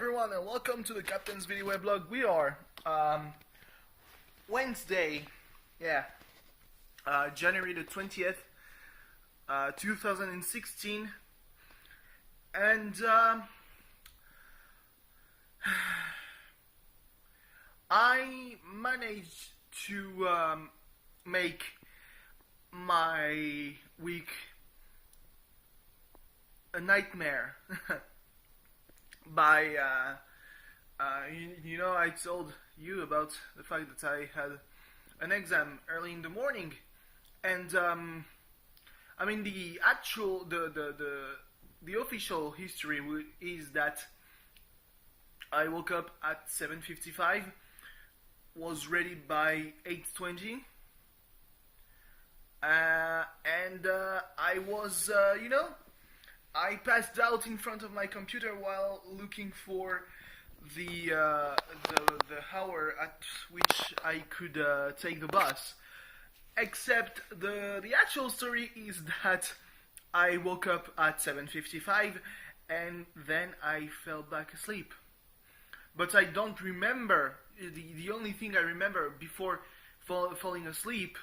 everyone, and welcome to the Captain's Video Weblog. We are Wednesday, January the 20th, 2016, and I managed to make my week a nightmare. By I told you about the fact that I had an exam early in the morning, and the actual the official history is that I woke up at 7:55, was ready by 8:20, and I was I passed out in front of my computer while looking for the hour at which I could take the bus. Except the actual story is that I woke up at 7:55 and then I fell back asleep. But I don't remember. The only thing I remember before falling asleep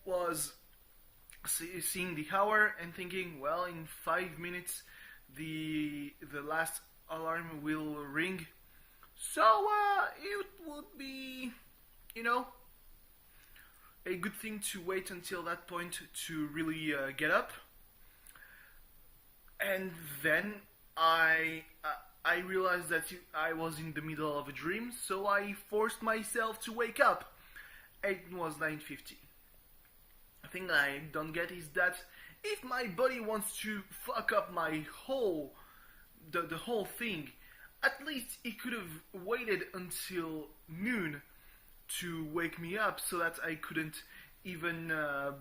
was seeing the hour and thinking, well, in 5 minutes the last alarm will ring, so it would be a good thing to wait until that point to really get up. And then I realized that I was in the middle of a dream, so I forced myself to wake up. It was 9:50. The thing I don't get is that if my body wants to fuck up my whole thing, at least it could have waited until noon to wake me up, so that I couldn't even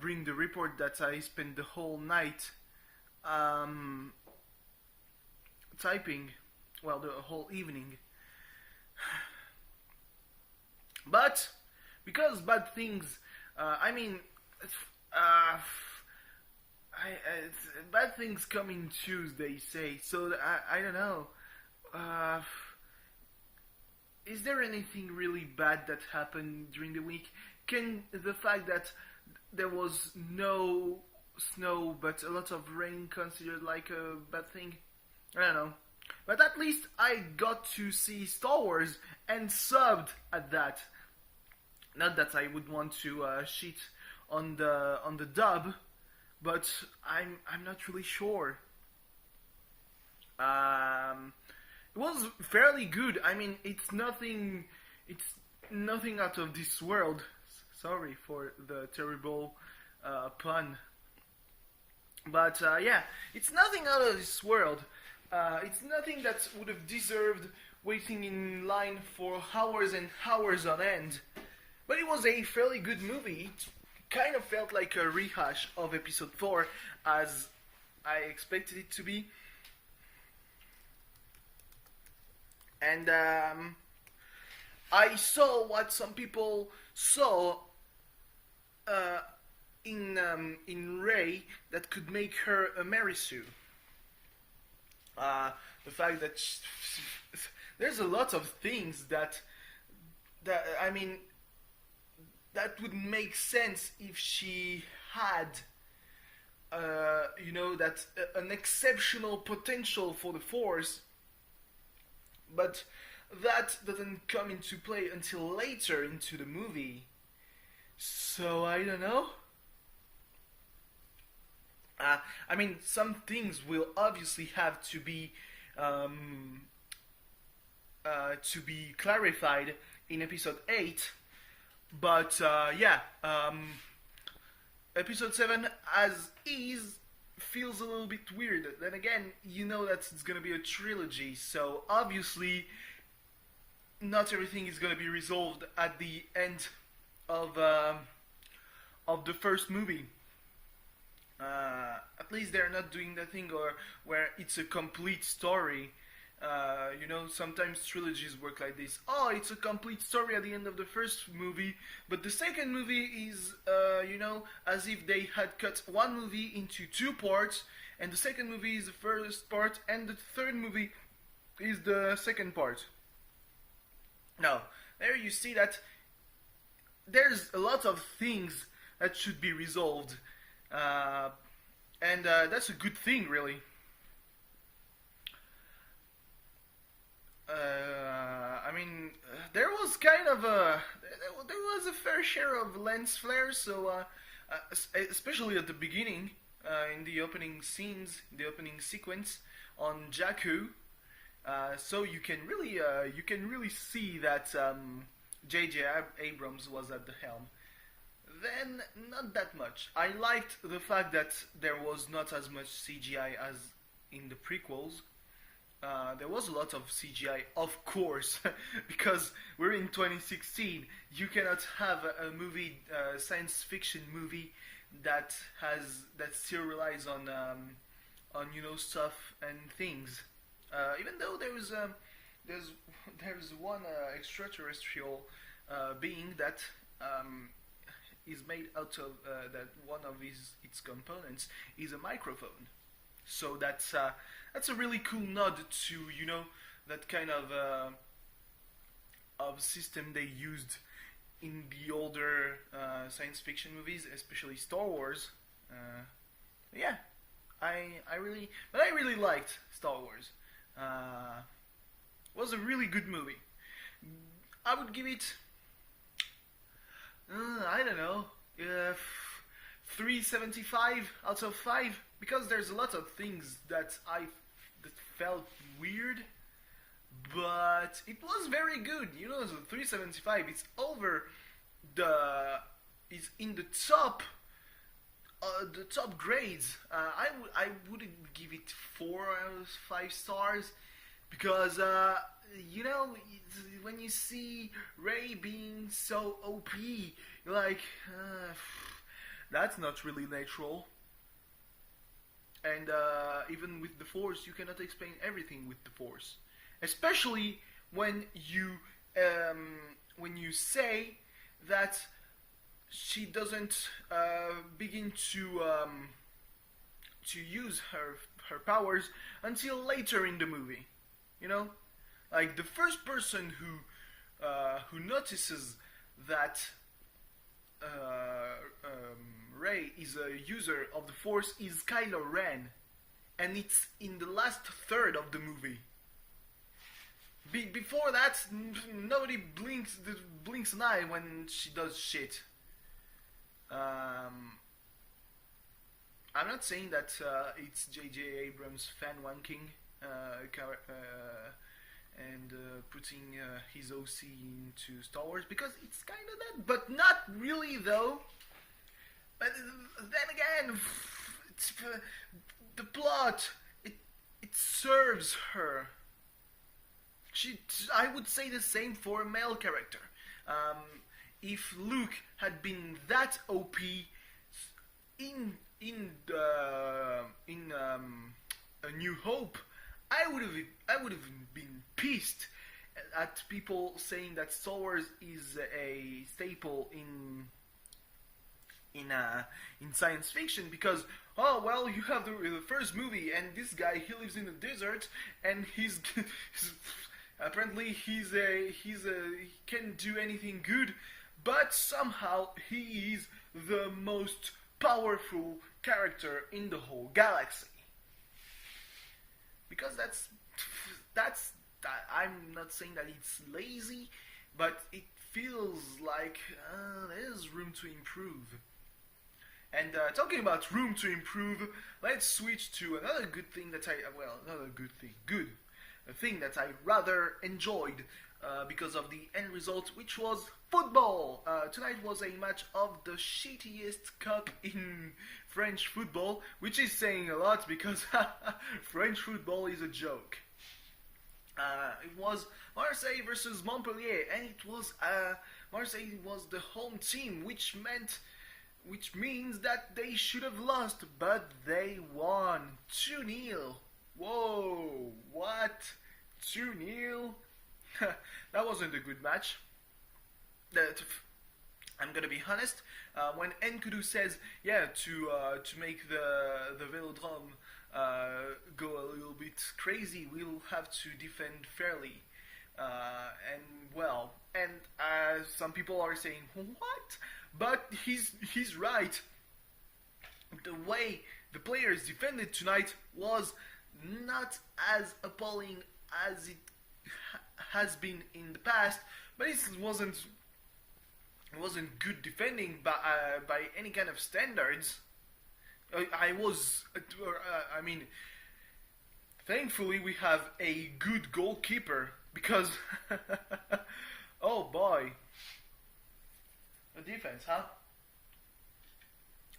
bring the report that I spent the whole night typing, well, the whole evening. But because bad things, bad things come in twos, they say. So I don't know. Is there anything really bad that happened during the week? Can the fact that there was no snow but a lot of rain considered like a bad thing? I don't know. But at least I got to see Star Wars and subbed at that. Not that I would want to shit on the dub, but I'm not really sure. It was fairly good. I mean, it's nothing out of this world. Sorry for the terrible pun, but it's nothing out of this world. It's nothing that would have deserved waiting in line for hours and hours on end. But it was a fairly good movie. It kind of felt like a rehash of episode 4, as I expected it to be. And I saw what some people saw in Rey that could make her a Mary Sue. The fact that there's a lot of things that would make sense if she had, that an exceptional potential for the Force, but that doesn't come into play until later into the movie. So I don't know. Some things will obviously have to be clarified in episode 8. But episode 7 as is feels a little bit weird. Then again, you know that it's gonna be a trilogy, so obviously not everything is gonna be resolved at the end of the first movie. At least they're not doing that thing where it's a complete story. Sometimes trilogies work like this. Oh, it's a complete story at the end of the first movie, but the second movie is, as if they had cut one movie into two parts, and the second movie is the first part, and the third movie is the second part. Now, there you see that there's a lot of things that should be resolved, and that's a good thing, really. I mean, there was kind of there was a fair share of lens flares, so especially at the beginning, in the opening scenes, the opening sequence on Jakku. So you can really see that J.J. Abrams was at the helm. Then not that much. I liked the fact that there was not as much CGI as in the prequels. There was a lot of CGI, of course, because we're in 2016. You cannot have a movie, science fiction movie, that still relies on stuff and things. Even though there's one extraterrestrial being that is made out of that one of its components is a microphone. So that's a really cool nod to that kind of system they used in the older science fiction movies, especially Star Wars. Yeah, I really liked Star Wars. Was a really good movie. I would give it I don't know, 3.75 out of 5, because there's a lot of things that felt weird, but it was very good. The 3.75. It's over it's in the top grades. I wouldn't give it 4 out of 5 stars, because when you see Rey being so OP, you're like, that's not really natural. And even with the Force, you cannot explain everything with the Force, especially when you say that she doesn't begin to use her powers until later in the movie. Like the first person who notices that Rey is a user of the Force is Kylo Ren, and it's in the last third of the movie. Before that, nobody blinks an eye when she does shit. I'm not saying that it's J.J. Abrams fan wanking and putting his OC into Star Wars, because it's kind of that, but not really though. But then again, the plot, it serves her. I would say the same for a male character. If Luke had been that OP in A New Hope, I would have been pissed at people saying that Star Wars is a staple in science fiction, because you have the first movie, and this guy, he lives in the desert, and he's apparently he can't do anything good, but somehow he is the most powerful character in the whole galaxy. Because that's I'm not saying that it's lazy, but it feels like there's room to improve. And talking about room to improve, let's switch to another good thing that a thing that I rather enjoyed because of the end result, which was football. Tonight was a match of the shittiest cup in French football, which is saying a lot, because French football is a joke. It was Marseille versus Montpellier, and it was Marseille was the home team, which means that they should have lost, but they won 2-0. Whoa, what? 2-0? That wasn't a good match. I'm gonna be honest. When Nkudu says, to make the Velodrome go a little bit crazy, we'll have to defend fairly. And well, and some people are saying, what? But he's right. The way the players defended tonight was not as appalling as it has been in the past, but it wasn't good defending by any kind of standards. I mean, thankfully we have a good goalkeeper because, oh boy, the defense, huh?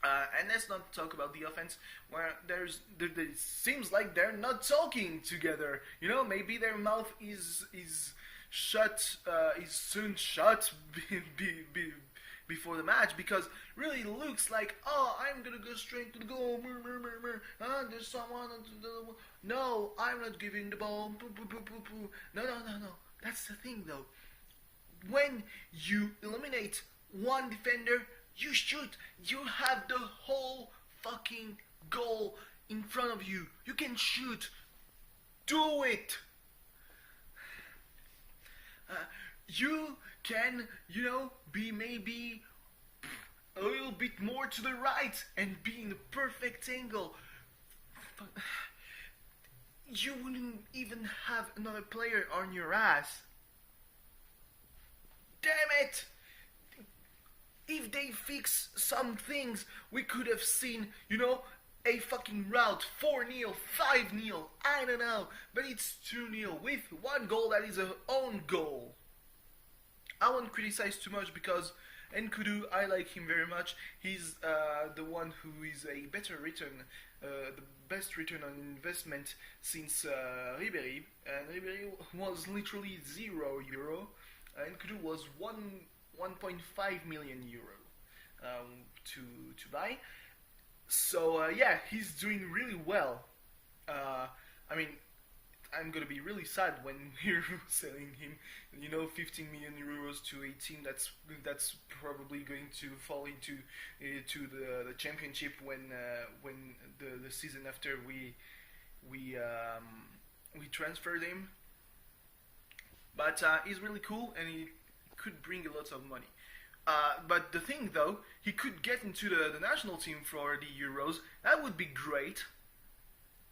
And let's not talk about the offense, where it seems like they're not talking together. You know, maybe their mouth is shut, is soon shut before the match, because really looks like, oh, I'm gonna go straight to the goal. There's someone. No, I'm not giving the ball. No. That's the thing, though. When you eliminate one defender, you shoot. You have the whole fucking goal in front of you. You can shoot. Do it. You can, be maybe a little bit more to the right and be in the perfect angle. You wouldn't even have another player on your ass. Damn it! If they fix some things, we could have seen, a fucking route, 4-0, 5-0, I don't know, but it's 2-0 with one goal that is a own goal. I won't criticize too much because Nkudu, I like him very much. He's the one who is a better return, the best return on investment since Ribéry, and Ribéry was literally €0. Nkudu was 1.5 million euro to buy. So yeah, he's doing really well. I mean, I'm gonna be really sad when we're selling him, 15 million euros to a team that's probably going to fall into to the championship when the season after we transferred him. But he's really cool and he could bring a lot of money. But the thing though, he could get into the national team for the Euros. That would be great.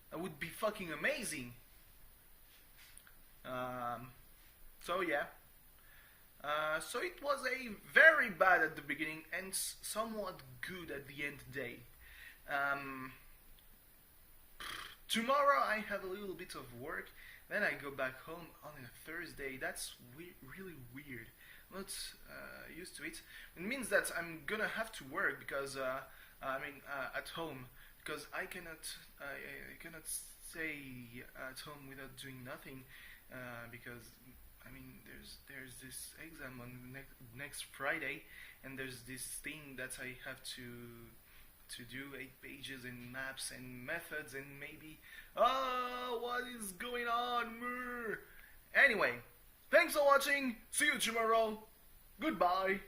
That would be fucking amazing. So yeah. So it was a very bad at the beginning and somewhat good at the end of the day. Tomorrow I have a little bit of work. Then I go back home on a Thursday. That's really weird. I'm not used to it. It means that I'm gonna have to work because at home, because I cannot stay at home without doing nothing, because there's this exam on next Friday, and there's this thing that I have to do 8 pages and maps and methods and maybe what is going on? Anyway, thanks for watching. See you tomorrow. Goodbye.